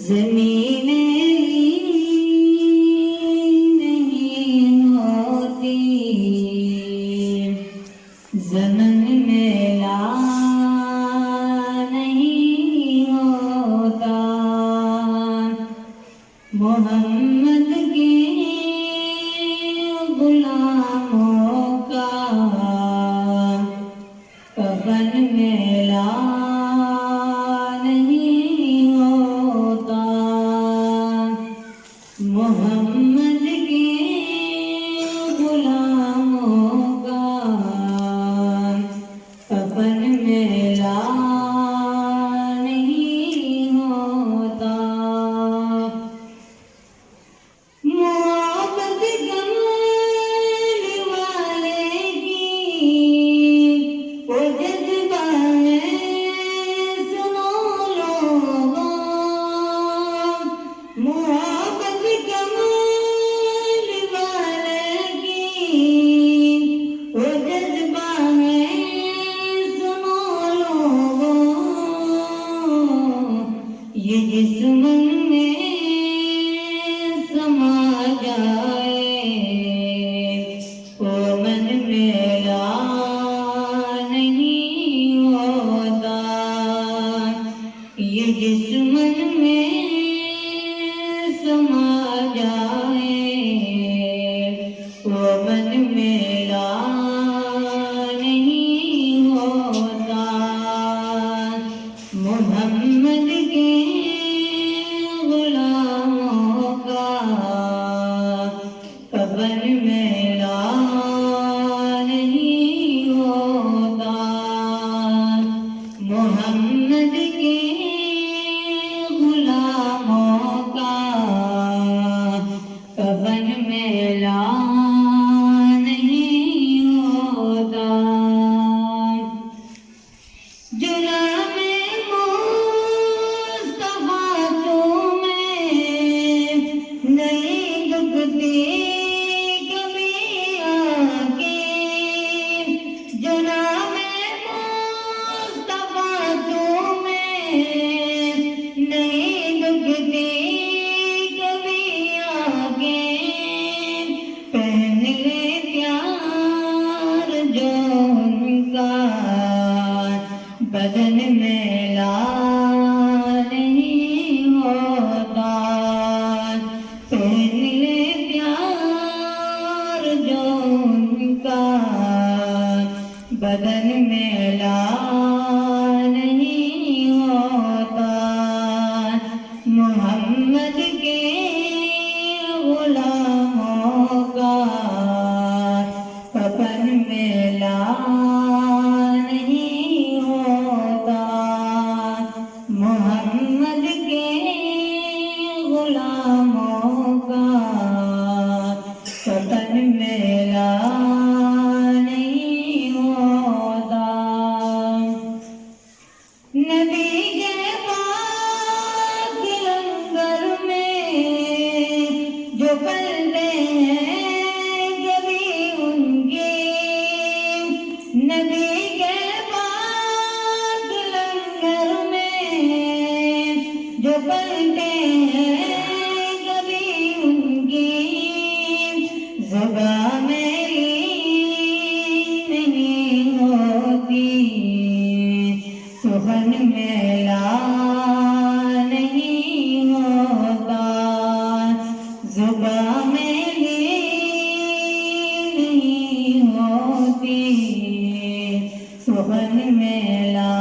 زمین نہیں ہوتی، زمن میلا نہیں ہوتا، محمد کے غلاموں کا کفن میلا نہیں ہوتا، محمد کے غلاموں کا کفن میلا نہیں ہوتا، محبت کمال والے کی وہ جذبہ ہے، سنو لوگوں، محبت کمال والے کی وہ جذبہ ہے، سنو لوگوں، یہ جسم میں سما جائے وہ من میرا نہیں ہوتا، یہ جسم میں سما جائے وہ من میرا نہیں ہوتا، محمد کے غلاموں کا کفن میلا نہیں ہوتا، محمد کے غلاموں کا کفن میلا نہیں ہوتا، جناب مصطفیٰ تمہیں نہیں دکھتی کبھی آنکھیں، جناب مصطفیٰ تمہیں نہیں دکھتی کبھی آنکھیں، پہن لے پیار جو ان کا بدن میلا نہیں ہوتا، پہن لے پیار جو ان کا بدن میلا نہیں ہوتا، محمد کے غلاموں کا کفن میلا نہیں ہوتا، محمد کے غلاموں کا کفن میلا نہیں ہوتا، نبی کے پاک لنگر میں جو پلتے ہیں کبھی ان کے، نبی کے پاک لنگر میں جو پلتے ہیں کبھی ان کی، زبان میلی نہیں ہوتی، سخن میلا نہیں ہوتا، زبان میلی نہیں ہوتی، سخن میلا